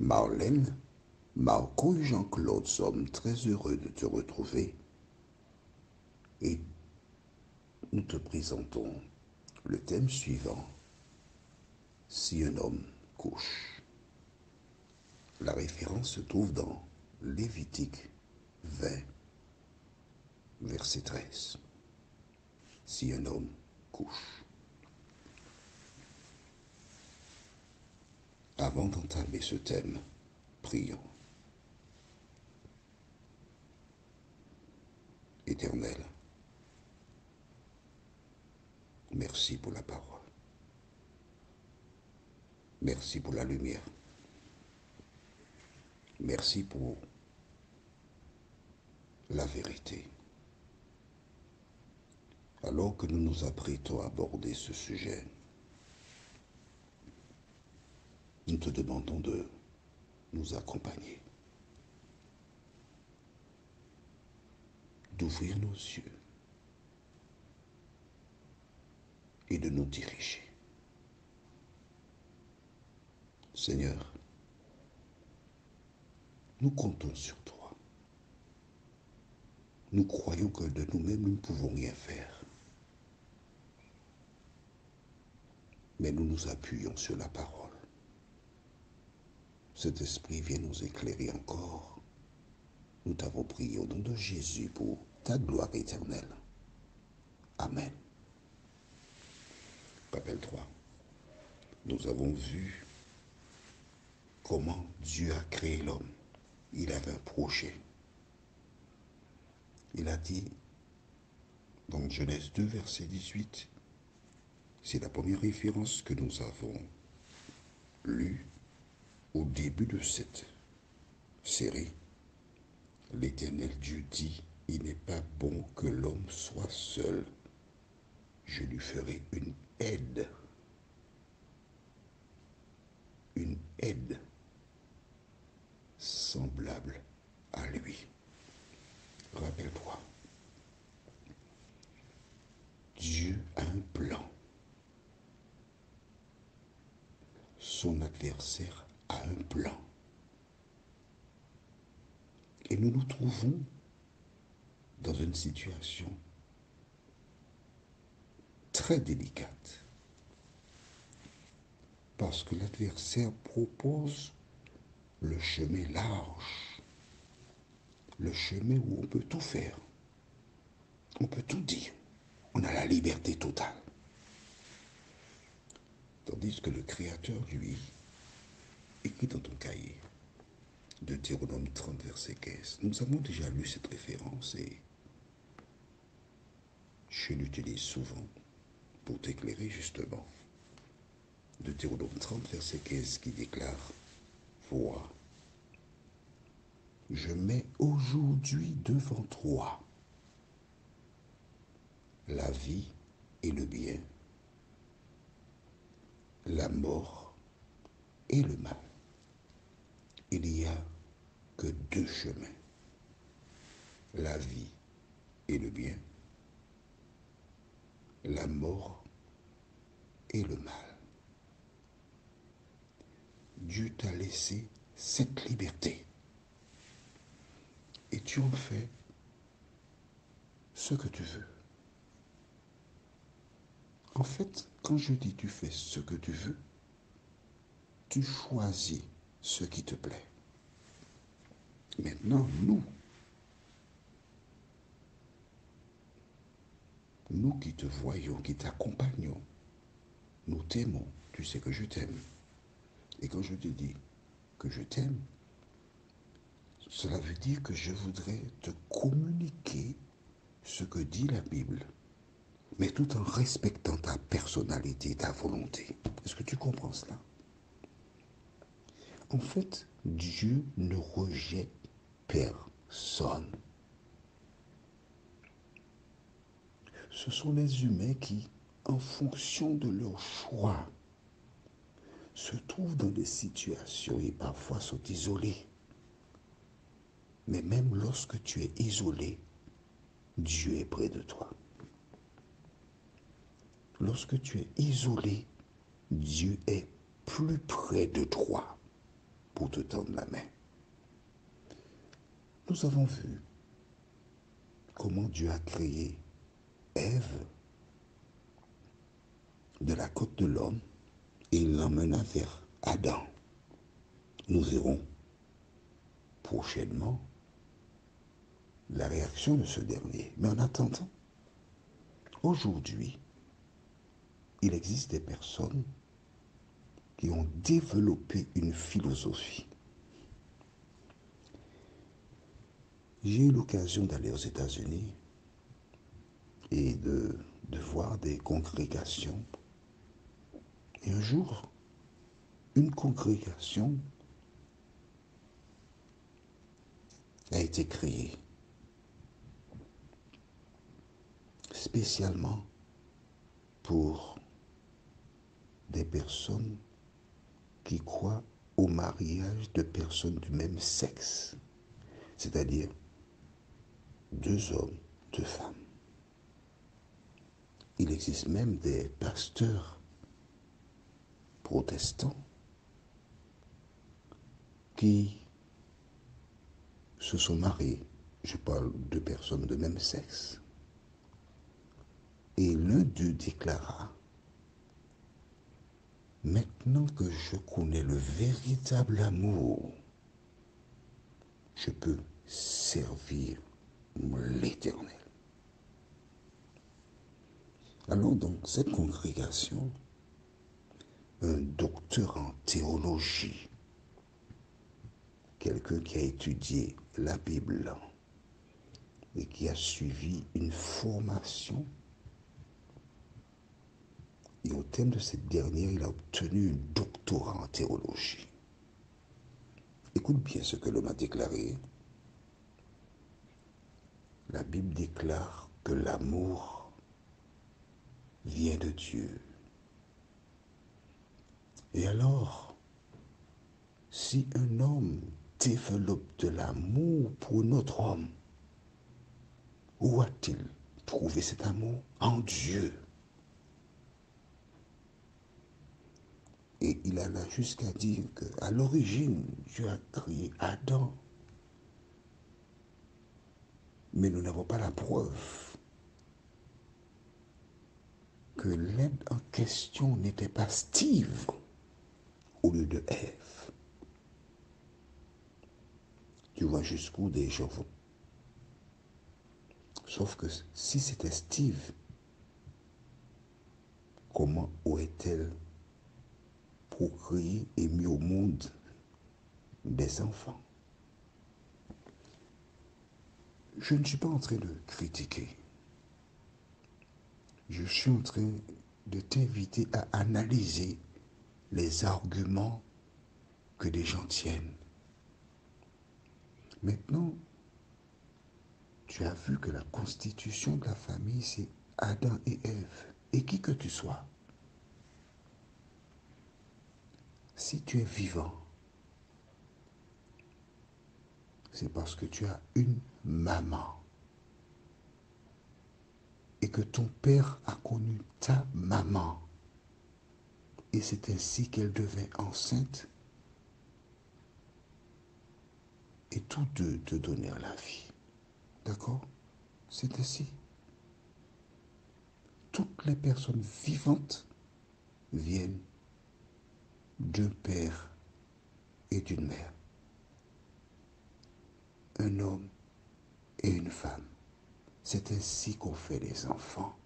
Marlène, Marco et Jean-Claude sommes très heureux de te retrouver et nous te présentons le thème suivant. Si un homme couche. La référence se trouve dans Lévitique 20, verset 13. Si un homme couche. Avant d'entamer ce thème, prions. Éternel, merci pour la parole. Merci pour la lumière. Merci pour la vérité. Alors que nous nous apprêtons à aborder ce sujet, nous te demandons de nous accompagner, d'ouvrir nos yeux et de nous diriger. Seigneur, nous comptons sur toi. Nous croyons que de nous-mêmes, nous ne pouvons rien faire. Mais nous nous appuyons sur la parole. Cet esprit vient nous éclairer encore. Nous t'avons prié au nom de Jésus pour ta gloire éternelle. Amen. Rappelle-toi, nous avons vu comment Dieu a créé l'homme. Il avait un projet. Il a dit, dans Genèse 2, verset 18, c'est la première référence que nous avons lue au début de cette série. L'Éternel Dieu dit, il n'est pas bon que l'homme soit seul. Je lui ferai une aide. Une aide semblable à lui. Rappelle-toi, Dieu a un plan. Son adversaire a un plan. Et nous nous trouvons dans une situation très délicate. Parce que l'adversaire propose le chemin large, le chemin où on peut tout faire, on peut tout dire, on a la liberté totale. Tandis que le Créateur, lui, écrit dans ton cahier, Deutéronome 30, verset 15, nous avons déjà lu cette référence et je l'utilise souvent pour t'éclairer justement. Deutéronome 30, verset 15 qui déclare, vois, je mets aujourd'hui devant toi la vie et le bien, la mort et le mal. Il n'y a que deux chemins, la vie et le bien, la mort et le mal. Dieu t'a laissé cette liberté et tu en fais ce que tu veux. En fait, quand je dis tu fais ce que tu veux, tu choisis ce qui te plaît. Maintenant, nous qui te voyons, qui t'accompagnons, nous t'aimons, tu sais que je t'aime. Et quand je te dis que je t'aime, cela veut dire que je voudrais te communiquer ce que dit la Bible, mais tout en respectant ta personnalité, ta volonté. Est-ce que tu comprends cela? En fait, Dieu ne rejette personne. Ce sont les humains qui, en fonction de leur choix, se trouvent dans des situations et parfois sont isolés. Mais même lorsque tu es isolé, Dieu est près de toi. Lorsque tu es isolé, Dieu est plus près de toi. pour te tendre la main. Nous avons vu comment Dieu a créé Ève de la côte de l'homme et il l'emmena vers Adam. Nous verrons prochainement la réaction de ce dernier. Mais en attendant, aujourd'hui, il existe des personnes qui ont développé une philosophie. J'ai eu l'occasion d'aller aux États-Unis et de voir des congrégations. Et un jour, une congrégation a été créée spécialement pour des personnes qui croient au mariage de personnes du même sexe, c'est-à-dire 2 hommes, 2 femmes. Il existe même des pasteurs protestants qui se sont mariés, je parle de personnes de même sexe. Et l'un d'eux déclara: maintenant que je connais le véritable amour, je peux servir l'Éternel. Alors dans cette congrégation, un docteur en théologie, quelqu'un qui a étudié la Bible et qui a suivi une formation, et au terme de cette dernière, il a obtenu un doctorat en théologie. Écoute bien ce que l'homme a déclaré. La Bible déclare que l'amour vient de Dieu. Et alors, si un homme développe de l'amour pour un autre homme, où a-t-il trouvé cet amour? En Dieu. Et il alla jusqu'à dire qu'à l'origine, Dieu a créé Adam. Mais nous n'avons pas la preuve que l'être en question n'était pas Steve au lieu de Ève. Tu vois jusqu'où des gens vont. Sauf que si c'était Steve, comment aurait-elle procréé et mis au monde des enfants? Je ne suis pas en train de critiquer. Je suis en train de t'inviter à analyser les arguments que des gens tiennent. Maintenant, tu as vu que la constitution de la famille, c'est Adam et Ève. Et qui que tu sois, si tu es vivant, c'est parce que tu as une maman et que ton père a connu ta maman. Et c'est ainsi qu'elle devint enceinte et tous deux te donnèrent la vie. D'accord? C'est ainsi. Toutes les personnes vivantes viennent d'un père et d'une mère. Un homme et une femme. C'est ainsi qu'on fait des enfants.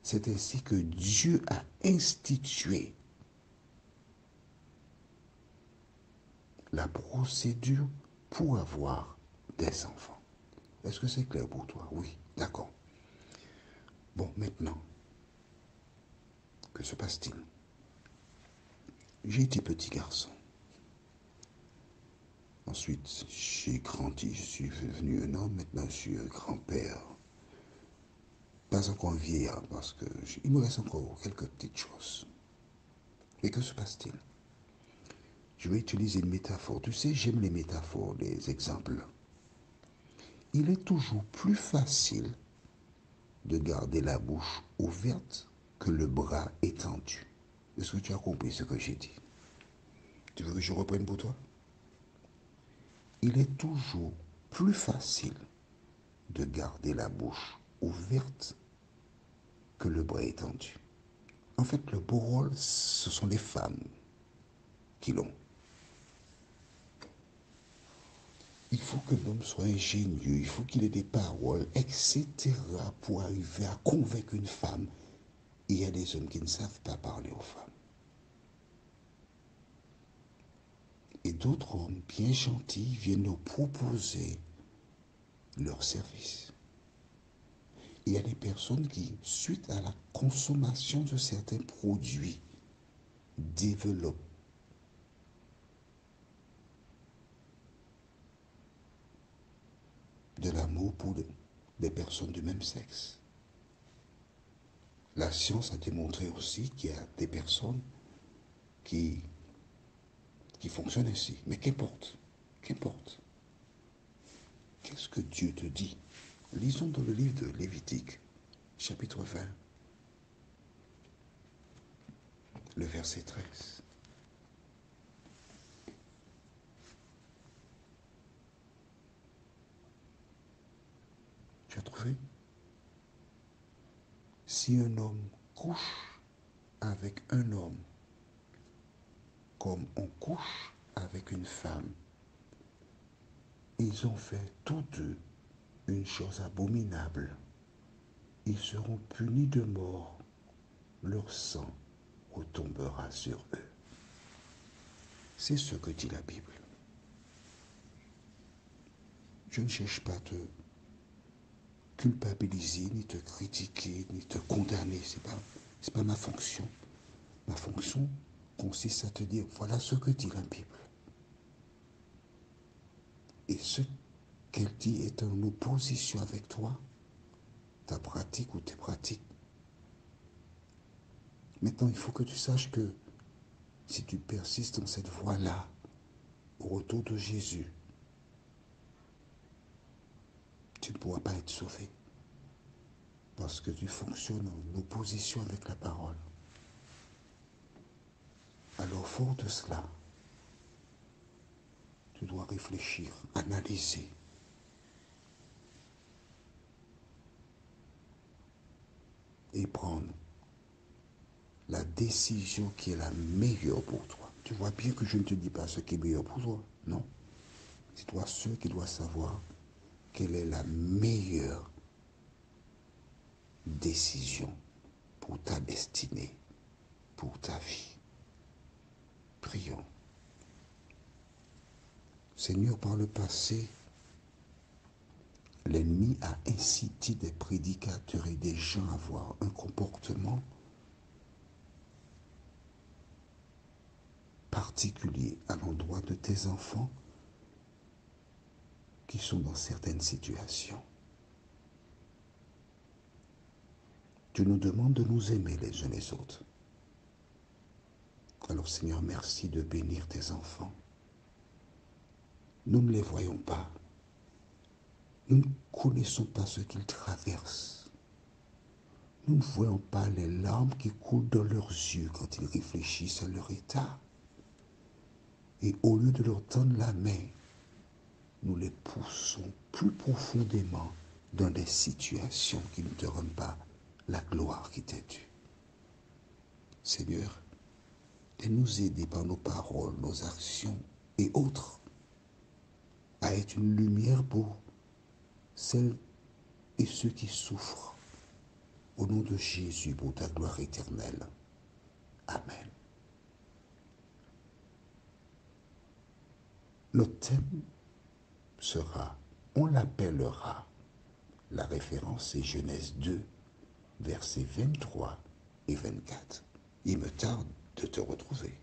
C'est ainsi que Dieu a institué la procédure pour avoir des enfants. Est-ce que c'est clair pour toi? Oui, d'accord. Bon, maintenant, que se passe-t-il? J'ai été petit garçon. Ensuite, j'ai grandi, je suis devenu un homme, maintenant je suis un grand-père. Pas encore un vieillard, parce qu'il me reste encore quelques petites choses. Et que se passe-t-il? Je vais utiliser une métaphore. Tu sais, j'aime les métaphores, les exemples. Il est toujours plus facile de garder la bouche ouverte que le bras étendu. Est-ce que tu as compris ce que j'ai dit? Tu veux que je reprenne pour toi? il est toujours plus facile de garder la bouche ouverte que le bras étendu. En fait, le beau rôle, ce sont les femmes qui l'ont. Il faut que l'homme soit ingénieux, il faut qu'il ait des paroles, etc. pour arriver à convaincre une femme. Il y a des hommes qui ne savent pas parler aux femmes. Et d'autres hommes bien gentils viennent nous proposer leur service. Il y a des personnes qui, suite à la consommation de certains produits, développent de l'amour pour des personnes du même sexe. La science a démontré aussi qu'il y a des personnes qui fonctionnent ainsi. Mais qu'importe, qu'importe. Qu'est-ce que Dieu te dit? Lisons dans le livre de Lévitique, chapitre 20, le verset 13. Tu as trouvé? Si un homme couche avec un homme comme on couche avec une femme, ils ont fait tous deux une chose abominable. Ils seront punis de mort. Leur sang retombera sur eux. C'est ce que dit la Bible. Je ne cherche pas à te culpabiliser, ni te critiquer, ni te condamner. C'est pas ma fonction. Ma fonction consiste à te dire, voilà ce que dit la Bible. Et ce qu'elle dit est en opposition avec toi, ta pratique ou tes pratiques. Maintenant, il faut que tu saches que si tu persistes dans cette voie-là, au retour de Jésus, tu ne pourras pas être sauvé. Parce que tu fonctionnes en opposition avec la parole. Alors, fort de cela, tu dois réfléchir, analyser. Et prendre la décision qui est la meilleure pour toi. Tu vois bien que je ne te dis pas ce qui est meilleur pour toi. Non. C'est toi seul qui dois savoir quelle est la meilleure décision pour ta destinée, pour ta vie. Prions. Seigneur, par le passé, l'ennemi a incité des prédicateurs et des gens à avoir un comportement particulier à l'endroit de tes enfants qui sont dans certaines situations. Tu nous demandes de nous aimer les uns les autres. Alors Seigneur, merci de bénir tes enfants. Nous ne les voyons pas. Nous ne connaissons pas ce qu'ils traversent. Nous ne voyons pas les larmes qui coulent dans leurs yeux quand ils réfléchissent à leur état. Et au lieu de leur tendre la main, nous les poussons plus profondément dans des situations qui ne te rendent pas la gloire qui t'est due. Seigneur, et nous aider par nos paroles, nos actions et autres à être une lumière pour celles et ceux qui souffrent. Au nom de Jésus, pour ta gloire éternelle. Amen. Notre thème sera, on l'appellera, la référence est Genèse 2, versets 23 et 24. Il me tarde de te retrouver.